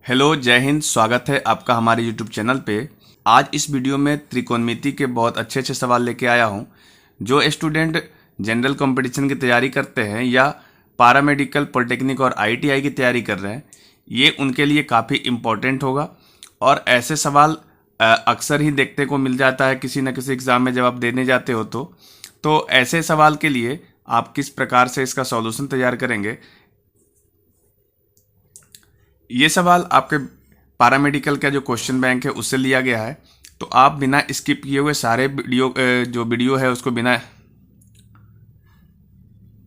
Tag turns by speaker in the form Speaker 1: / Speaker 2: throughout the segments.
Speaker 1: Hello, जय हिंद। स्वागत है आपका हमारे यूट्यूब चैनल पे। आज इस वीडियो में त्रिकोणमिति के बहुत अच्छे अच्छे सवाल लेके आया हूँ। जो स्टूडेंट जनरल कंपटीशन की तैयारी करते हैं या पैरामेडिकल, पॉलिटेक्निक और आईटीआई की तैयारी कर रहे हैं, ये उनके लिए काफ़ी इम्पोर्टेंट होगा। और ऐसे सवाल अक्सर ही देखने को मिल जाता है किसी न किसी एग्ज़ाम में जब आप देने जाते हो तो ऐसे सवाल के लिए आप किस प्रकार से इसका सॉल्यूशन तैयार करेंगे। ये सवाल आपके पैरामेडिकल का जो क्वेश्चन बैंक है उससे लिया गया है। तो आप बिना स्किप किए हुए सारे जो वीडियो है उसको बिना,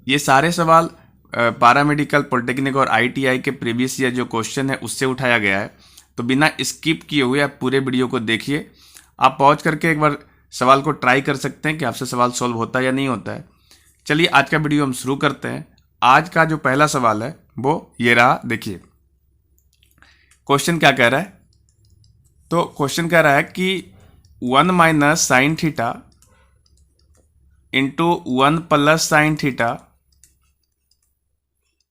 Speaker 1: ये सारे सवाल पैरामेडिकल, पॉलिटेक्निक और आईटीआई के प्रीवियस ईयर जो क्वेश्चन है उससे उठाया गया है। तो बिना स्किप किए हुए आप पूरे वीडियो को देखिए। आप पॉज करके एक बार सवाल को ट्राई कर सकते हैं कि आपसे सवाल सॉल्व होता है या नहीं होता है। चलिए आज का वीडियो हम शुरू करते हैं। आज का जो पहला सवाल है वो ये रहा। देखिए क्वेश्चन क्या कह रहा है। तो क्वेश्चन कह रहा है कि 1 minus sine theta into 1 plus sine theta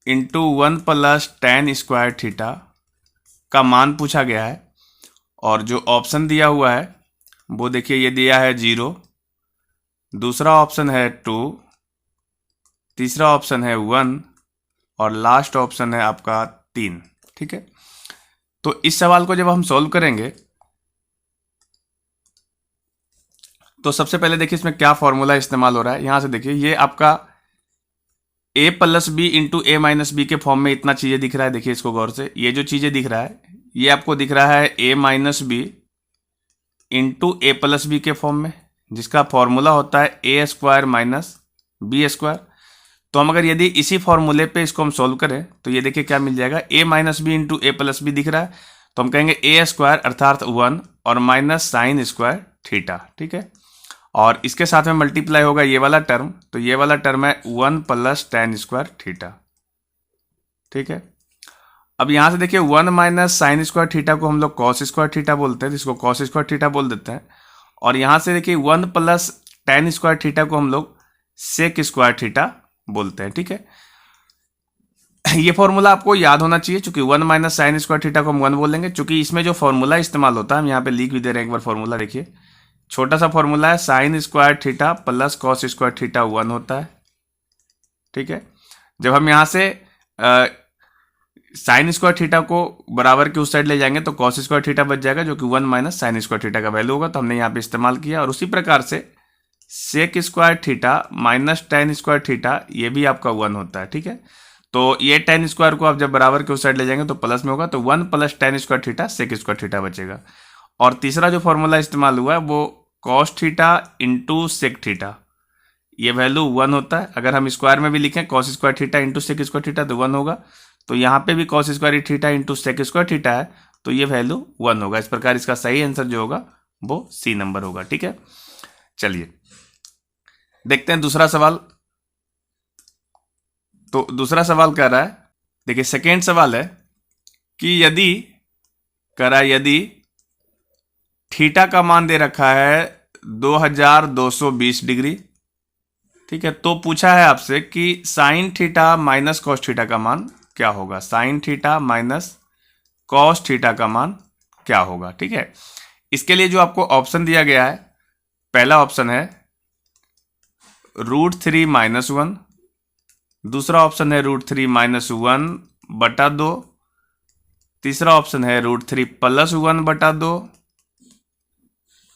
Speaker 1: into 1 plus tan square theta का मान पूछा गया है। और जो ऑप्शन दिया हुआ है वो देखिए, ये दिया है 0, दूसरा ऑप्शन है 2, तीसरा ऑप्शन है 1 और लास्ट ऑप्शन है आपका 3। ठीक है, तो इस सवाल को जब हम सॉल्व करेंगे तो सबसे पहले देखिए इसमें क्या फॉर्मूला इस्तेमाल हो रहा है। यहां से देखिए ये आपका a plus B into A minus B के फॉर्म में इतना चीजें दिख रहा है। देखिए इसको गौर से, ये जो चीजें दिख रहा है ये आपको दिख रहा है a minus B into A plus B के फॉर्म में, जिसका फॉर्मूला होता है A square minus B square. तो हम अगर यदि इसी फॉर्मूले पे इसको हम सॉल्व करें तो ये देखिए क्या मिल जाएगा, a minus B into A plus B दिख रहा है तो हम कहेंगे ए स्क्वायर अर्थात 1 और माइनस साइन स्क्वायर थीटा। ठीक है, और इसके साथ में मल्टीप्लाई होगा ये वाला टर्म, तो ये वाला टर्म है 1 प्लस टेन स्क्वायर थीटा। ठीक है, अब यहां से देखिए 1 माइनस साइन स्क्वायर थीटा को हम लोग कॉस स्क्वायर थीटा बोलते हैं, जिसको कॉस स्क्वायर थीटा बोल देते हैं। और यहां से देखिए 1 प्लस टेन स्क्वायर थीटा को हम लोग सेक स्क्वायर थीटा बोलते हैं। ठीक है, ये फॉर्मूला आपको याद होना चाहिए, चूंकि 1 माइनस साइन स्क्वायर थीटा को हम 1 बोलेंगे, चूंकि इसमें जो फॉर्मूला इस्तेमाल होता है, हम यहाँ पे लिख भी दे रहे हैं एक बार फॉर्मूला। देखिए छोटा सा फॉर्मूला है, sine square theta plus cos square theta 1 होता है। ठीक है, जब हम यहाँ से साइन स्क्वायर थीटा को बराबर के उस साइड ले जाएंगे तो कॉस स्क्वायर थीटा बच जाएगा, जो कि 1 माइनस साइन स्क्वायर थीटा का वैल्यू होगा। तो हमने यहाँ पे इस्तेमाल किया। और उसी प्रकार से sec square theta minus tan square theta ये भी आपका 1 होता है। ठीक है, तो ये टेन स्क्वायर को आप जब बराबर के उस साइड ले जाएंगे तो प्लस में होगा, तो 1 plus tan square theta sec square theta बचेगा। और तीसरा जो फॉर्मूला इस्तेमाल हुआ है वो cos theta into sec theta, ये वैल्यू 1 होता है। अगर हम स्क्वायर में भी लिखें cos square theta into sec square theta तो 1 होगा। तो यहाँ पे भी cos square theta into sec square theta है तो ये वैल्यू 1 होगा। इस प्रकार इसका सही आंसर जो होगा वो सी नंबर होगा। ठीक है, चलिए देखते हैं दूसरा सवाल। तो दूसरा सवाल कह रहा है, देखिए सेकेंड सवाल है कि यदि थीटा का मान दे रखा है 2220 डिग्री। ठीक है, तो पूछा है आपसे कि sine theta minus cos theta का मान क्या होगा। Sine theta minus cos theta का मान क्या होगा। ठीक है, इसके लिए जो आपको ऑप्शन दिया गया है, पहला ऑप्शन है √3 माइनस 1, दूसरा ऑप्शन है √3 माइनस 1 बटा 2, तीसरा ऑप्शन है √3 प्लस 1 बटा 2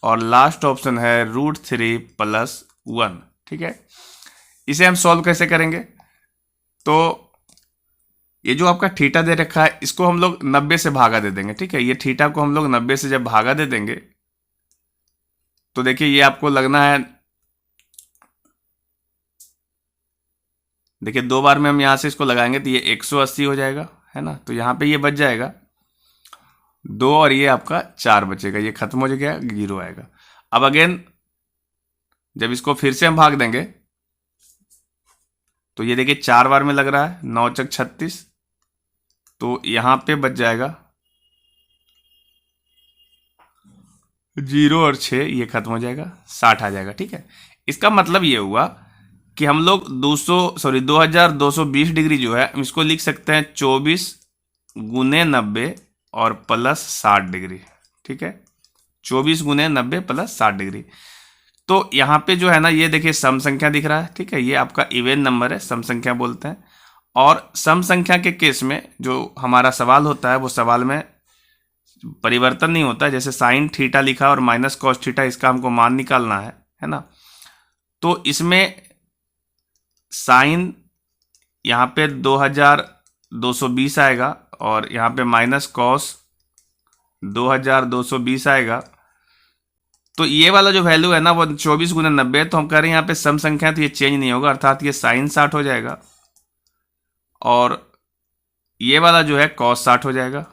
Speaker 1: और लास्ट ऑप्शन है √3 प्लस 1। ठीक है, इसे हम सॉल्व कैसे करेंगे। तो ये जो आपका थीटा दे रखा है इसको हम लोग 90 से भागा दे देंगे। ठीक है, ये थीटा को हम लोग 90 से जब भागा दे देंगे तो देखिए ये आपको लगना है, देखिए 2 बार में हम यहां से इसको लगाएंगे तो ये 180 हो जाएगा, है ना। तो यहां पे ये बच जाएगा 2 और ये आपका 4 बचेगा, ये खत्म हो जाएगा, 0 आएगा। अब अगेन जब इसको फिर से हम भाग देंगे तो ये देखिए 4 बार में लग रहा है, 9 चक 36, तो यहां पे बच जाएगा 0 और 6, ये खत्म हो जाएगा, 60 आ जाएगा। ठीक है, इसका मतलब ये हुआ कि हम लोग 2220 डिग्री जो है हम इसको लिख सकते हैं 24 गुने 90 और प्लस 60 डिग्री, ठीक है। 24 गुने 90 प्लस 60 डिग्री। तो यहाँ पे जो है ना, ये देखिए सम संख्या दिख रहा है, ठीक है। ये आपका इवन नंबर है, सम संख्या बोलते हैं। और सम संख्या के केस में जो हमारा सवाल होता है, वो सवाल में परिवर्तन नहीं होता है। जैसे साइन थीटा लिखा और माइनस कॉस थीटा, इसका हमको मान निकालना है ना। तो इसमें साइन यहाँ पे 2220 आएगा और यहाँ पे माइनस कॉस 2220 आएगा। तो ये वाला जो वैल्यू है ना, वो 24 गुना 90 है। तो हम कह रहे हैं यहाँ पे सम संख्या है, तो ये चेंज नहीं होगा, अर्थात ये साइन 60 हो जाएगा और ये वाला जो है कॉस 60 हो जाएगा।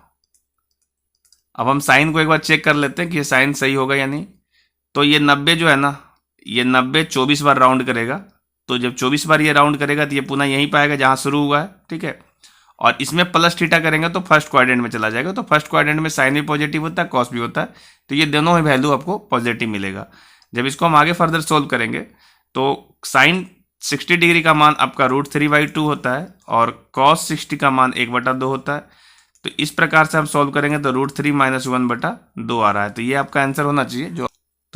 Speaker 1: अब हम साइन को एक बार चेक कर लेते हैं कि ये साइन सही होगा या नहीं। तो ये 90 जो है ना, ये 90 24 बार राउंड करेगा। तो जब 24 बार ये राउंड करेगा तो ये पुनः यहीं पाएगा जहां शुरू हुआ है, ठीक है। और इसमें प्लस थीटा करेंगे तो फर्स्ट क्वाड्रेंट में चला जाएगा। तो फर्स्ट क्वाड्रेंट में साइन भी पॉजिटिव होता है, कॉस भी होता है। तो ये दोनों ही वैल्यू आपको पॉजिटिव मिलेगा। जब इसको हम आगे फर्दर सोल्व करेंगे तो साइन 60 डिग्री का मान आपका √3/2 होता है और कॉस 60 का मान 1/2 होता है। तो इस प्रकार से हम सोल्व करेंगे तो √3 - 1/2 आ रहा है। तो ये आपका आंसर होना चाहिए,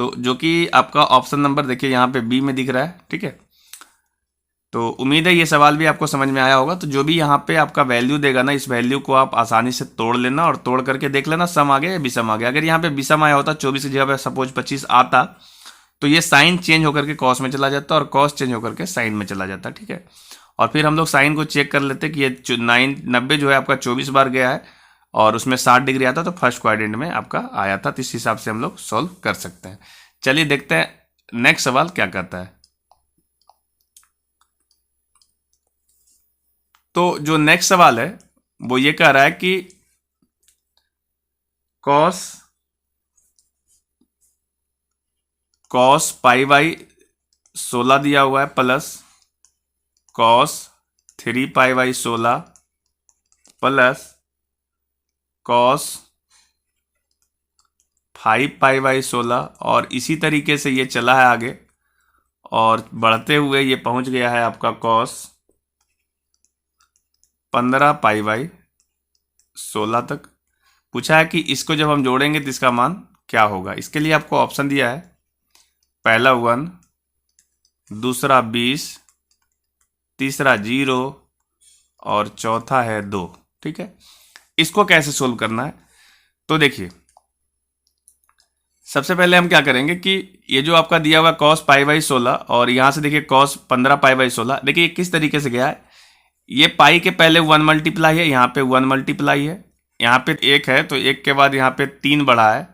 Speaker 1: जो कि आपका ऑप्शन नंबर देखिए यहाँ पे बी में दिख रहा है, ठीक है। तो उम्मीद है ये सवाल भी आपको समझ में आया होगा। तो जो भी यहाँ पे आपका वैल्यू देगा ना, इस वैल्यू को आप आसानी से तोड़ लेना और तोड़ करके देख लेना सम आ गया या विषम आ गया। अगर यहाँ पे विषम आया होता, 24 की जगह पे सपोज 25 आता, तो ये साइन चेंज होकर के कॉस में चला जाता और कॉस चेंज होकर के साइन में चला जाता, ठीक है। और फिर हम लोग साइन को चेक कर लेते कि ये 90 जो है आपका 24 बार गया है और उसमें 60 डिग्री आता, तो फर्स्ट क्वाड्रेंट में आपका आया था। तो इस हिसाब से हम लोग सॉल्व कर सकते हैं। चलिए देखते हैं नेक्स्ट सवाल क्या कहता है। तो जो नेक्स्ट सवाल है वो ये कह रहा है कि कॉस π/16 दिया हुआ है प्लस कॉस 3π/16 प्लस कॉस 5π/16 और इसी तरीके से ये चला है आगे और बढ़ते हुए ये पहुंच गया है आपका कॉस 15π/16 तक। पूछा है कि इसको जब हम जोड़ेंगे तो इसका मान क्या होगा। इसके लिए आपको ऑप्शन दिया है, पहला 1, दूसरा 20, तीसरा 0 और चौथा है 2, ठीक है। इसको कैसे सोल्व करना है, तो देखिए सबसे पहले हम क्या करेंगे कि ये जो आपका दिया हुआ cos π/16 और यहां से देखिए cos 15π/16, देखिए किस तरीके से गया है। ये पाई के पहले 1 मल्टीप्लाई है, यहाँ पे 1 मल्टीप्लाई है, यहाँ पे 1 है तो 1 के बाद यहाँ पे 3 बढ़ा है,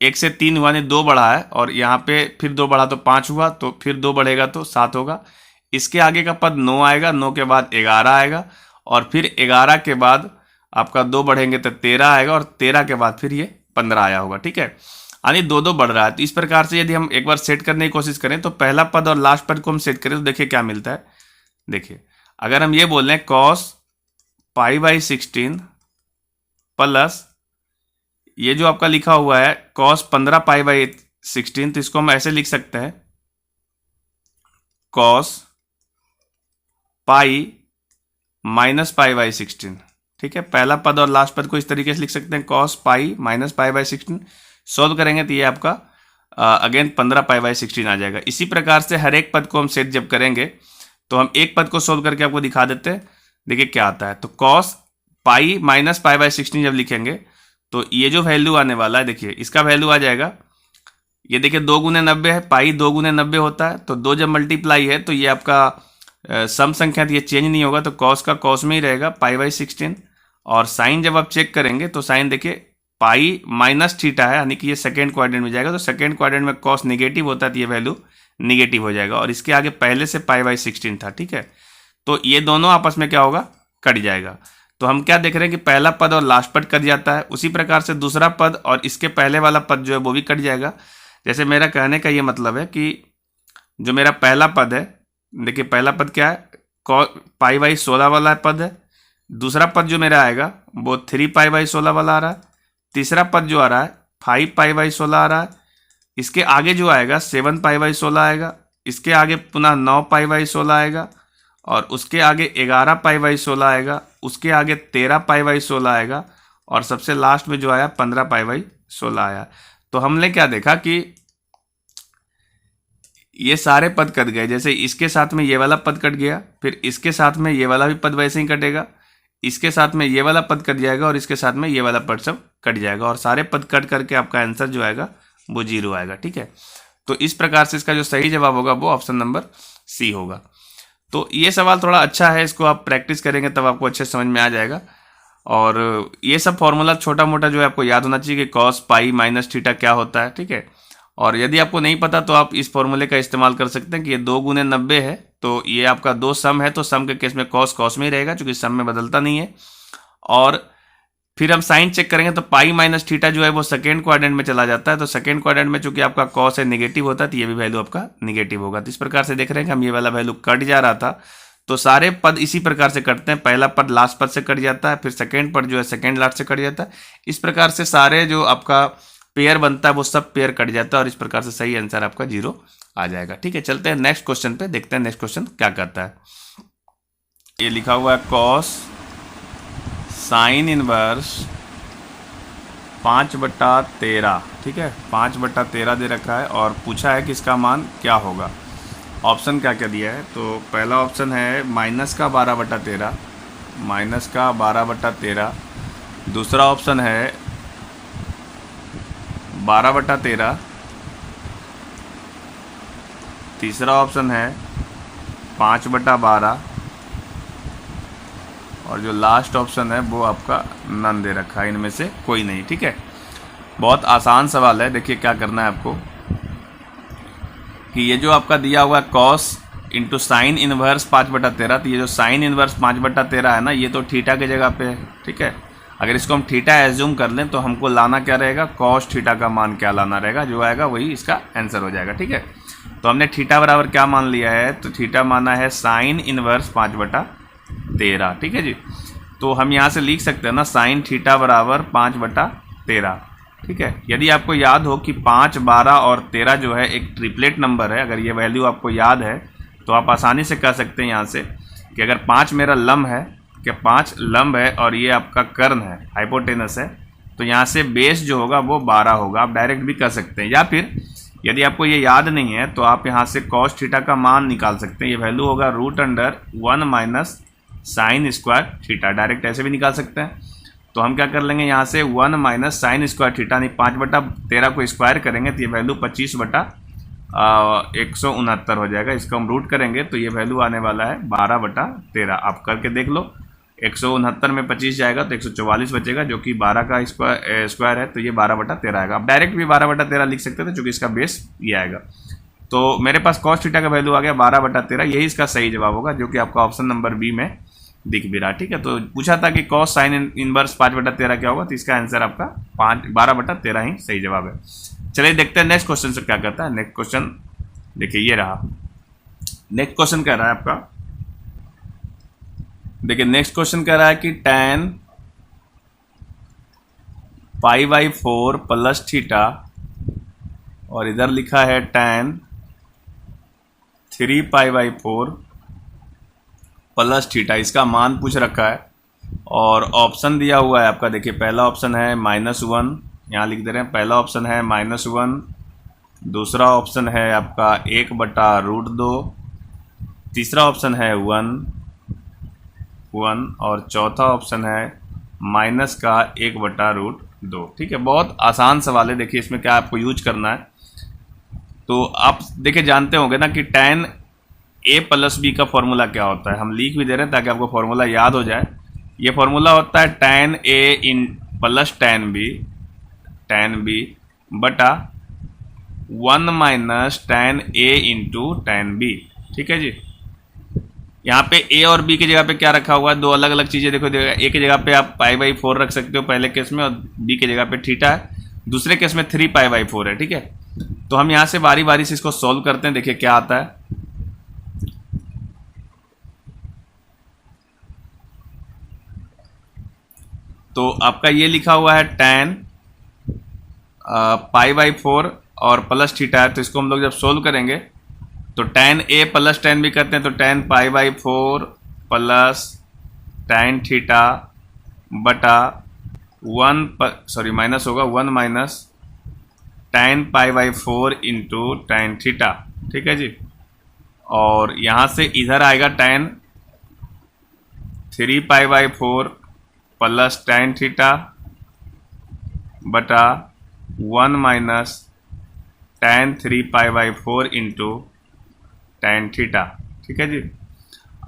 Speaker 1: 1 से 3 हुआ नहीं 2 बढ़ा है और यहाँ पे फिर 2 बढ़ा तो 5 हुआ, तो फिर 2 बढ़ेगा तो 7 होगा। इसके आगे का पद 9 आएगा, 9 के बाद 11 आएगा और फिर 11 के बाद आपका 2 बढ़ेंगे तो 13 आएगा और 13 के बाद फिर ये 15 आया होगा, ठीक है। यानी 2 बढ़ रहा है। तो इस प्रकार से यदि हम एक बार सेट करने की कोशिश करें तो पहला पद और लास्ट पद को हम सेट करें तो देखिए क्या मिलता है। देखिए अगर हम ये बोल रहे हैं cos π/16 प्लस ये जो आपका लिखा हुआ है cos 15π/16, तो इसको हम ऐसे लिख सकते हैं cos π - π/16, ठीक है। पहला पद और लास्ट पद को इस तरीके से लिख सकते हैं cos π - π/16। सोल्व करेंगे तो ये आपका अगेन 15π/16 आ जाएगा। इसी प्रकार से हर एक पद को हम सेट जब करेंगे तो हम एक पद को सोल्व करके आपको दिखा देते हैं, देखिए क्या आता है। तो cos π - π/16 जब लिखेंगे तो ये जो वैल्यू आने वाला है, देखिए इसका वैल्यू आ जाएगा, ये देखिए 2 गुने 90 है, पाई 2 गुने 90 होता है, तो 2 जब मल्टीप्लाई है तो ये आपका सम संख्या, तो ये चेंज नहीं होगा, तो cos का cos में ही रहेगा π/16। और साइन जब आप चेक करेंगे तो साइन देखिए पाई माइनस थीटा है, यानी कि ये सेकेंड क्वाड्रेंट में जाएगा, तो सेकेंड क्वाड्रेंट में cos नेगेटिव होता है तो ये वैल्यू निगेटिव हो जाएगा और इसके आगे पहले से π/16 था, ठीक है। तो ये दोनों आपस में क्या होगा, कट जाएगा। तो हम क्या देख रहे हैं कि पहला पद और लास्ट पद कट जाता है, उसी प्रकार से दूसरा पद और इसके पहले वाला पद जो है वो भी कट जाएगा। जैसे मेरा कहने का ये मतलब है कि जो मेरा पहला पद है, देखिए पहला पद क्या है, π/16 वाला पद है। दूसरा पद जो मेरा आएगा वो 3π/16 वाला आ रहा है। तीसरा पद जो आ रहा है 5π/16 आ रहा है। इसके आगे जो आएगा 7π/16 आएगा। इसके आगे पुनः 9π/16 आएगा और उसके आगे 11π/16 आएगा। उसके आगे 13π/16 आएगा और सबसे लास्ट में जो आया 15 पाई/16 आया। तो हमने क्या देखा कि ये सारे पद कट गए, जैसे इसके साथ में ये वाला पद कट गया, फिर इसके साथ में ये वाला भी पद वैसे ही कटेगा, इसके साथ में ये वाला पद कट जाएगा और इसके साथ में ये वाला पद सब कट जाएगा और सारे पद कट करके आपका आंसर जो आएगा वो 0 आएगा। ठीक है, तो इस प्रकार से इसका जो सही जवाब होगा वो ऑप्शन नंबर सी होगा। तो ये सवाल थोड़ा अच्छा है, इसको आप प्रैक्टिस करेंगे तब आपको अच्छे समझ में आ जाएगा। और ये सब फॉर्मूला छोटा मोटा जो है आपको याद होना चाहिए कि cos पाई माइनस थीटा क्या होता है। ठीक है, और यदि आपको नहीं पता तो आप इस फॉर्मूले का इस्तेमाल कर सकते हैं कि ये 2 गुने 90 है, तो ये आपका 2 सम है, तो सम के केस में cos में ही रहेगा क्योंकि सम में बदलता नहीं है। और फिर हम साइन चेक करेंगे तो पाई माइनस थीटा जो है वो सेकेंड क्वाड्रेंट में चला जाता है, तो सेकेंड क्वाड्रेंट में चूंकि आपका cos है नेगेटिव होता है तो ये भी वैल्यू आपका नेगेटिव होगा। तो इस प्रकार से देख रहे हैं कि हम ये वाला वैल्यू कट जा रहा था, तो सारे पद इसी प्रकार से कटते हैं, पहला पद लास्ट पद से कट जाता है, फिर सेकेंड पद जो है सेकेंड लास्ट से कट जाता है। इस प्रकार से सारे जो आपका पेयर बनता है वो सब पेयर कट जाता है और इस प्रकार से सही आंसर आपका 0 आ जाएगा। ठीक है, चलते हैं नेक्स्ट क्वेश्चन पे, देखते हैं नेक्स्ट क्वेश्चन क्या कहता है। ये लिखा हुआ है cos साइन इनवर्स 5/13। ठीक है, 5/13 दे रखा है और पूछा है कि इसका मान क्या होगा। ऑप्शन क्या क्या दिया है, तो पहला ऑप्शन है -12/13, -12/13। दूसरा ऑप्शन है 12/13। तीसरा ऑप्शन है 5/12 और जो लास्ट ऑप्शन है वो आपका नन दे रखा है, इनमें से कोई नहीं। ठीक है, बहुत आसान सवाल है। देखिए क्या करना है आपको कि ये जो आपका दिया हुआ है cos इंटू साइन इनवर्स 5/13, तो ये जो साइन इनवर्स 5/13 है ना, ये तो थीटा की जगह पे है। ठीक है, अगर इसको हम थीटा एज्यूम कर लें तो हमको लाना क्या रहेगा, cos थीटा का मान क्या लाना रहेगा, जो आएगा वही इसका आंसर हो जाएगा। ठीक है, तो हमने थीटा बराबर क्या मान लिया है, तो थीटा माना है साइन इनवर्स 5/13। ठीक है जी, तो हम यहाँ से लिख सकते हैं ना साइन थीटा बराबर 5/13। ठीक है, यदि आपको याद हो कि 5, 12 और 13 जो है एक ट्रिपलेट नंबर है, अगर ये वैल्यू आपको याद है तो आप आसानी से कह सकते हैं यहाँ से कि अगर 5 मेरा लंब है, कि 5 लंब है और ये आपका कर्ण है, हाइपोटेनस है, तो यहाँ से बेस जो होगा वो 12 होगा। आप डायरेक्ट भी कर सकते हैं, या फिर यदि आपको ये याद नहीं है तो आप यहाँ से cos थीटा का मान निकाल सकते हैं। ये वैल्यू होगा √1 minus sine square theta, direct ऐसे भी निकाल सकते हैं। तो हम क्या कर लेंगे, यहाँ से 1 माइनस साइन स्क्वायर थीटा, नहीं 5/13 को स्क्वायर करेंगे तो ये वैल्यू 25/169 हो जाएगा। इसको हम रूट करेंगे तो ये वैल्यू आने वाला है 12/13। आप करके देख लो, 169 में 25 जाएगा तो 144 बचेगा, जो कि 12 का स्क्वायर है, तो ये 12/13 आएगा। आप डायरेक्ट भी 12/13 लिख सकते थे चूँकि इसका बेस ये आएगा। तो मेरे पास cos थीटा का वैल्यू आ गया 12/13, यही इसका सही जवाब होगा, जो कि आपका ऑप्शन नंबर बी में दिख भी रहा। ठीक है, तो पूछा था कि cos साइन इनवर्स 5/13 क्या होगा, तो इसका आंसर आपका 12/13 ही सही जवाब है। चलिए देखते हैं नेक्स्ट क्वेश्चन से क्या कहता है। नेक्स्ट क्वेश्चन देखिए ये रहा। नेक्स्ट क्वेश्चन कह रहा है आपका, देखिए नेक्स्ट क्वेश्चन कह रहा है कि tan π/4 प्लस थीटा, और इधर लिखा है tan 3π/4 प्लस थीटा, इसका मान पूछ रखा है और ऑप्शन दिया हुआ है आपका। देखिए पहला ऑप्शन है -1, यहाँ लिख दे रहे हैं, पहला ऑप्शन है -1, दूसरा ऑप्शन है आपका 1/√2, तीसरा ऑप्शन है 1 और चौथा ऑप्शन है -1/√2। ठीक है, बहुत आसान सवाल है। देखिए इसमें क्या आपको यूज करना है, तो आप देखिए जानते होंगे ना कि tan a प्लस b का फॉर्मूला क्या होता है। हम लिख भी दे रहे हैं ताकि आपको फॉर्मूला याद हो जाए। ये फॉर्मूला होता है tan a plus tan b बटा 1 minus tan a into tan b। ठीक है जी, यहाँ पे a और b की जगह पे क्या रखा हुआ है, दो अलग अलग चीज़ें। देखो a की जगह पे आप π/4 रख सकते हो पहले केस में, और b की जगह पे थीटा है, दूसरे केस में 3π/4 है। ठीक है, तो हम यहाँ से बारी बारी से इसको सॉल्व करते हैं, देखिए क्या आता है। तो आपका ये लिखा हुआ है tan π/4 और प्लस थीटा है, तो इसको हम लोग जब सोल्व करेंगे तो tan a plus tan b करते हैं, तो tan π/4 प्लस tan थीटा बटा माइनस होगा 1 minus tan pi by 4 into tan theta, ठीक है जी। और यहाँ से इधर आएगा tan 3 pi by 4 plus tan theta बटा 1 minus tan 3 pi by 4 into tan theta, ठीक है जी।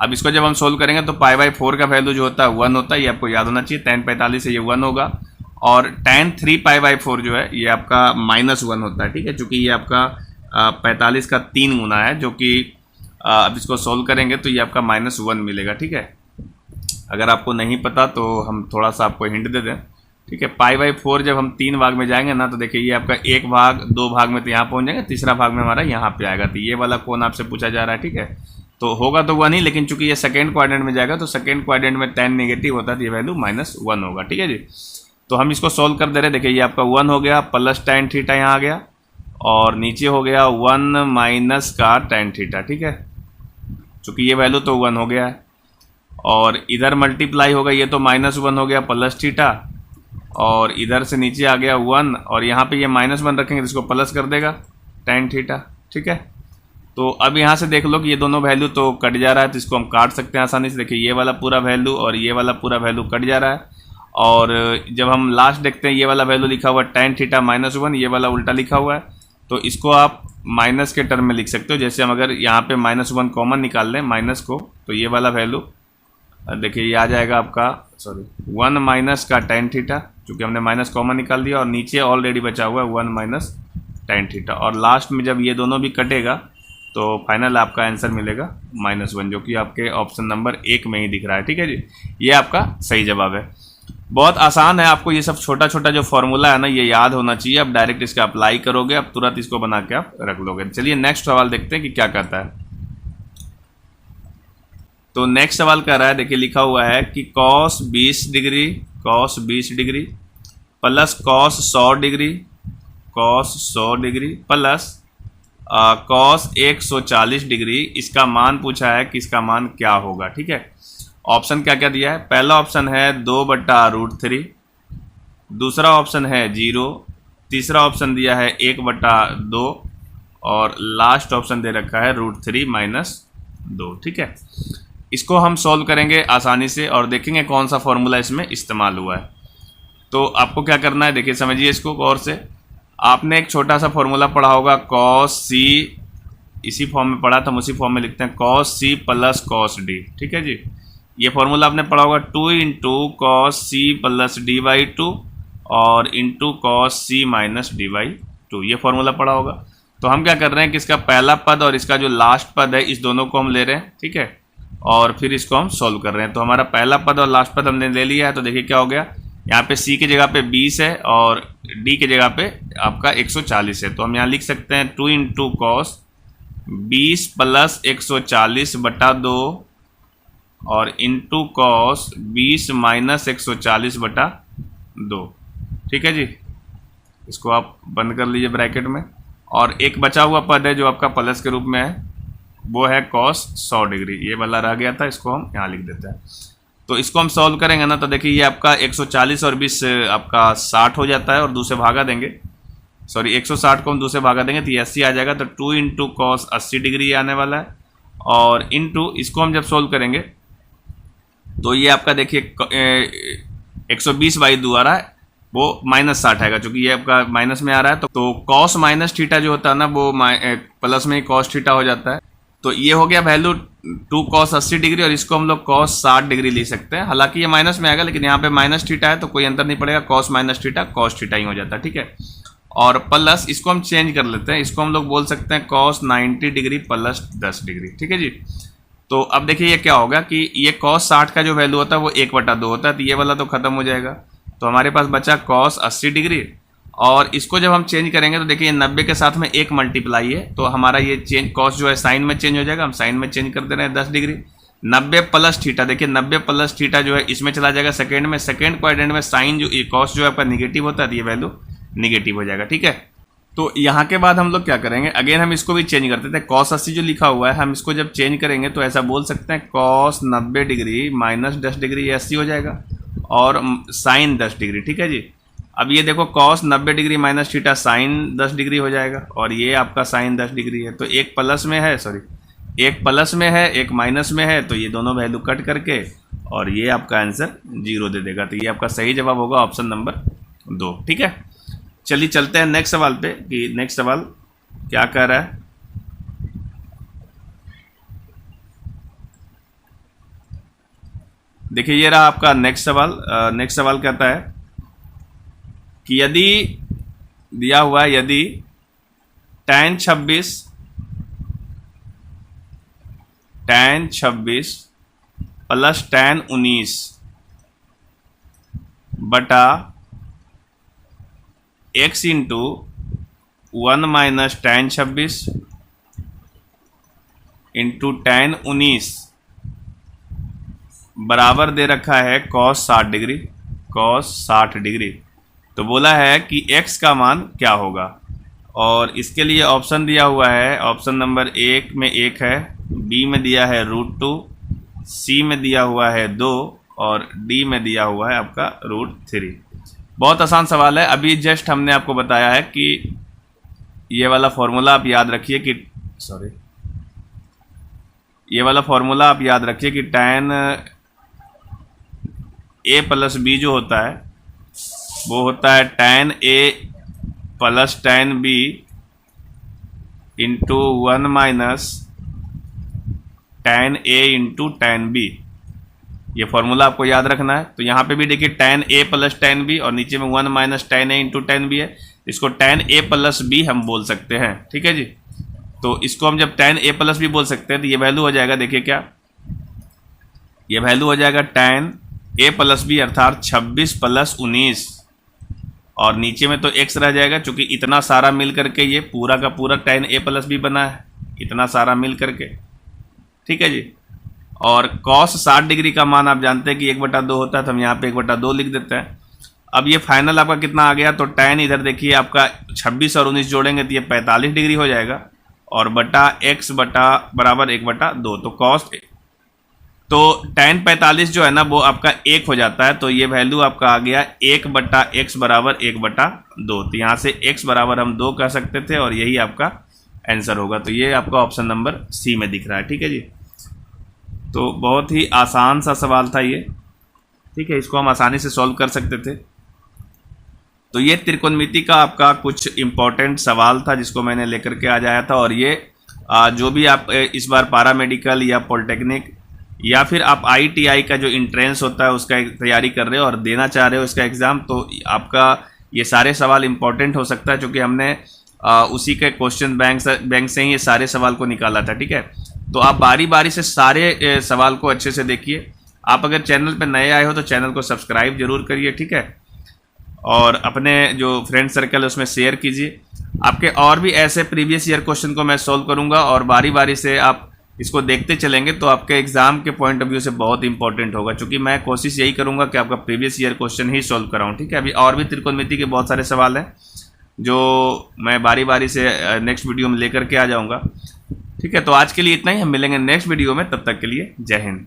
Speaker 1: अब इसको जब हम सोल्व करेंगे तो पाई बाई 4 का वैल्यू जो होता है 1 होता है, ये आपको याद होना चाहिए। tan 45 से ये 1 होगा और tan 3 पाई बाई 4 जो है ये आपका -1 होता है, ठीक है, चूँकि ये आपका 45 का 3 गुना है, जो कि अब इसको सोल्व करेंगे तो ये आपका -1 मिलेगा, ठीक है। अगर आपको नहीं पता तो हम थोड़ा सा आपको हिंट दे दें, ठीक है। पाई बाई 4 जब हम 3 भाग में जाएंगे ना तो देखिए ये आपका 1 भाग 2 भाग में तो यहाँ पहुँच जाएंगे, तीसरा भाग में हमारा यहाँ पे आएगा। तो ये वाला कोण आपसे पूछा जा रहा है, ठीक है। तो होगा तो 1 ही, लेकिन चूंकि ये सेकेंड क्वाड्रेंट में जाएगा तो सेकेंड क्वाड्रेंट में tan नेगेटिव होता है तो ये वैल्यू -1 होगा, ठीक है जी। तो हम इसको सोल्व कर दे रहे, देखिए ये आपका 1 हो गया प्लस tan थीटा यहाँ आ गया और नीचे हो गया 1 माइनस का tan थीटा, ठीक है, चूंकि ये वैल्यू तो 1 हो गया है। और इधर मल्टीप्लाई होगा, ये तो -1 हो गया प्लस थीटा और इधर से नीचे आ गया 1 और यहाँ पे ये -1 रखेंगे तो इसको प्लस कर देगा tan थीटा, ठीक है। तो अब यहाँ से देख लो कि ये दोनों वैल्यू तो कट जा रहा है, तो इसको हम काट सकते हैं आसानी से। देखिए ये वाला पूरा वैल्यू और ये वाला पूरा वैल्यू कट जा रहा है और जब हम लास्ट देखते हैं ये वाला वैल्यू लिखा हुआ है tan थीटा -1, ये वाला उल्टा लिखा हुआ है, तो इसको आप माइनस के टर्म में लिख सकते हो। जैसे हम अगर यहाँ पे -1 कॉमन निकाल लें माइनस को, तो ये वाला वैल्यू देखिए ये आ जाएगा आपका 1 माइनस का tan थीटा, चूँकि हमने माइनस कॉमन निकाल दिया और नीचे ऑलरेडी बचा हुआ है 1 माइनस tan थीटा, और लास्ट में जब ये दोनों भी कटेगा तो फाइनल आपका आंसर मिलेगा -1, जो कि आपके ऑप्शन नंबर 1 में ही दिख रहा है, ठीक है जी। ये आपका सही जवाब है। बहुत आसान है, आपको ये सब छोटा छोटा जो फॉर्मूला है ना ये याद होना चाहिए। आप डायरेक्ट इसका अप्लाई करोगे, आप तुरंत इसको बना के आप रख लोगे। चलिए नेक्स्ट सवाल देखते हैं कि क्या कहता है। तो नेक्स्ट सवाल कह रहा है, देखिए लिखा हुआ है कि cos 20 degree plus cos 100 degree plus cos 140 degree, इसका मान पूछा है कि इसका मान क्या होगा, ठीक है। ऑप्शन क्या क्या दिया है, पहला ऑप्शन है 2/√3, दूसरा ऑप्शन है 0, तीसरा ऑप्शन दिया है 1/2 और लास्ट ऑप्शन दे रखा है √3 - 2, ठीक है। इसको हम सॉल्व करेंगे आसानी से और देखेंगे कौन सा फॉर्मूला इसमें इस्तेमाल हुआ है। तो आपको क्या करना है, देखिए समझिए इसको गौर से। आपने एक छोटा सा फॉर्मूला पढ़ा होगा cos c, इसी फॉर्म में पढ़ा तो हम उसी फॉर्म में लिखते हैं cos c plus cos d, ठीक है जी। ये फॉर्मूला आपने पढ़ा होगा 2 into cos c plus d/2 और into cos c minus d/2, ये फॉर्मूला पढ़ा होगा। तो हम क्या कर रहे हैं कि इसका पहला पद और इसका जो लास्ट पद है इस दोनों को हम ले रहे हैं, ठीक है, और फिर इसको हम सॉल्व कर रहे हैं। तो हमारा पहला पद और लास्ट पद हमने ले लिया है, तो देखिए क्या हो गया, यहाँ पे c की जगह पे 20 है और d की जगह पे आपका 140 है। तो हम यहाँ लिख सकते हैं 2 इंटू cos 20 प्लस 140/2 और इंटू cos 20 माइनस 140/2, ठीक है जी। इसको आप बंद कर लीजिए ब्रैकेट में, और एक बचा हुआ पद है जो आपका प्लस के रूप में है, वो है cos 100 डिग्री, ये वाला रह गया था, इसको हम यहाँ लिख देते हैं। तो इसको हम सॉल्व करेंगे ना तो देखिए ये आपका 140 और 20 आपका 60 हो जाता है और दूसरे भागा देंगे, 160 को हम दूसरे भागा देंगे तो ये 80 आ जाएगा। तो 2 इंटू cos 80 डिग्री आने वाला है और इंटू इसको हम जब सोल्व करेंगे तो ये आपका देखिए 120/2 आ रहा है, वो -60 आएगा, चूंकि ये आपका माइनस में आ रहा है। तो cos माइनस थीटा जो होता है ना वो प्लस में ही cos थीटा हो जाता है। तो ये हो गया वैल्यू 2 cos 80 डिग्री और इसको हम लोग cos 60 डिग्री ले सकते हैं। हालांकि ये माइनस में आएगा लेकिन यहाँ पे माइनस थीटा है तो कोई अंतर नहीं पड़ेगा, cos minus theta cos theta ही हो जाता है, ठीक है। और प्लस इसको हम चेंज कर लेते हैं, इसको हम लोग बोल सकते हैं cos 90 डिग्री प्लस 10 डिग्री, ठीक है जी। तो अब देखिए ये क्या होगा कि ये cos 60 का जो वैल्यू होता है वो 1/2 होता है, तो ये वाला तो खत्म हो जाएगा। तो हमारे पास बचा cos 80 डिग्री और इसको जब हम चेंज करेंगे तो देखिए 90 के साथ में 1 मल्टीप्लाई है, तो हमारा ये चेंज cos जो है साइन में चेंज हो जाएगा, हम साइन में चेंज कर दे रहे हैं 10 डिग्री। 90 प्लस थीटा, देखिए 90 प्लस थीटा जो है इसमें चला जाएगा सेकेंड में, सेकेंड क्वाड्रेंट में साइन जो cos जो है आपका निगेटिव होता है तो ये वैल्यू निगेटिव हो जाएगा, ठीक है। तो यहाँ के बाद हम लोग क्या करेंगे, अगेन हम इसको भी चेंज करते थे, cos 80 जो लिखा हुआ है हम इसको जब चेंज करेंगे तो ऐसा बोल सकते हैं cos 90 डिग्री माइनस 10 डिग्री, ये 80 हो जाएगा। और साइन 10 डिग्री, ठीक है जी। अब ये देखो cos 90 degree minus theta sine 10 degree हो जाएगा, और ये आपका साइन 10 डिग्री है। तो एक प्लस में है, सॉरी एक प्लस में है एक माइनस में है, तो ये दोनों वैल्यू कट करके और ये आपका आंसर 0 दे देगा। तो ये आपका सही जवाब होगा ऑप्शन नंबर 2, ठीक है। चलिए चलते हैं नेक्स्ट सवाल पे कि नेक्स्ट सवाल क्या कह रहा है। देखिए ये रहा आपका नेक्स्ट सवाल। नेक्स्ट सवाल कहता है कि यदि दिया हुआ है, यदि tan 26 प्लस tan 19 बटा x into 1 minus tan 26 into tan 19 बराबर दे रखा है cos 60 डिग्री, cos 60 डिग्री। तो बोला है कि x का मान क्या होगा, और इसके लिए ऑप्शन दिया हुआ है। ऑप्शन नंबर 1 में 1 है, बी में दिया है √2, सी में दिया हुआ है 2 और डी में दिया हुआ है आपका √3। बहुत आसान सवाल है। अभी जस्ट हमने आपको बताया है कि ये वाला फॉर्मूला आप याद रखिए कि ये वाला फॉर्मूला आप याद रखिए कि tan a प्लस बी जो होता है वो होता है tan a plus tan b into 1 minus tan a into tan b। ये फॉर्मूला आपको याद रखना है। तो यहाँ पे भी देखिए tan a plus tan b और नीचे में 1 minus tan a into tan b है। इसको tan a प्लस b हम बोल सकते हैं, ठीक है जी। तो इसको हम जब tan a प्लस b बोल सकते हैं तो ये वैल्यू हो जाएगा, देखिए क्या, ये वैल्यू हो जाएगा tan a प्लस बी अर्थात 26 प्लस 19, और नीचे में तो x रह जाएगा क्योंकि इतना सारा मिल करके ये पूरा का पूरा tan a प्लस बी बना है, इतना सारा मिल करके, ठीक है जी। और cos 60 डिग्री का मान आप जानते हैं कि 1/2 होता है, तो हम यहाँ पे 1/2 लिख देते हैं। अब ये फाइनल आपका कितना आ गया, तो tan इधर देखिए आपका 26 और 19 जोड़ेंगे तो ये 45 डिग्री हो जाएगा, और बटा x बटा बराबर 1/2। तो cos तो tan 45 जो है ना वो आपका 1 हो जाता है। तो ये वैल्यू आपका आ गया 1/x बराबर 1/2। तो यहाँ से x बराबर हम 2 कह सकते थे और यही आपका आंसर होगा। तो ये आपका ऑप्शन नंबर सी में दिख रहा है, ठीक है जी। तो बहुत ही आसान सा सवाल था ये, ठीक है, इसको हम आसानी से सॉल्व कर सकते थे। तो ये त्रिकोणमिति का आपका कुछ इम्पोर्टेंट सवाल था जिसको मैंने लेकर के आ जाया था। और ये जो भी आप इस बार पैरामेडिकल या पॉलिटेक्निक या फिर आप ITI का जो इंट्रेंस होता है उसका तैयारी कर रहे हो और देना चाह रहे हो इसका एग्ज़ाम, तो आपका ये सारे सवाल इम्पोर्टेंट हो सकता है क्योंकि हमने उसी के क्वेश्चन बैंक से ही ये सारे सवाल को निकाला था, ठीक है। तो आप बारी बारी से सारे सवाल को अच्छे से देखिए। आप अगर चैनल पर नए आए हो तो चैनल को सब्सक्राइब जरूर करिए, ठीक है, और अपने जो फ्रेंड सर्कल है उसमें शेयर कीजिए। आपके और भी ऐसे प्रीवियस ईयर क्वेश्चन को मैं सॉल्व करूंगा और बारी बारी से आप इसको देखते चलेंगे तो आपके एग्जाम के पॉइंट ऑफ व्यू से बहुत इंपॉर्टेंट होगा, क्योंकि मैं कोशिश यही करूंगा कि आपका प्रीवियस ईयर क्वेश्चन ही सॉल्व कराऊं, ठीक है। अभी और भी त्रिकोणमिति के बहुत सारे सवाल हैं जो मैं बारी बारी से नेक्स्ट वीडियो में लेकर के आ जाऊंगा, ठीक है। तो आज के लिए इतना ही, हम मिलेंगे नेक्स्ट वीडियो में, तब तक के लिए जय हिंद।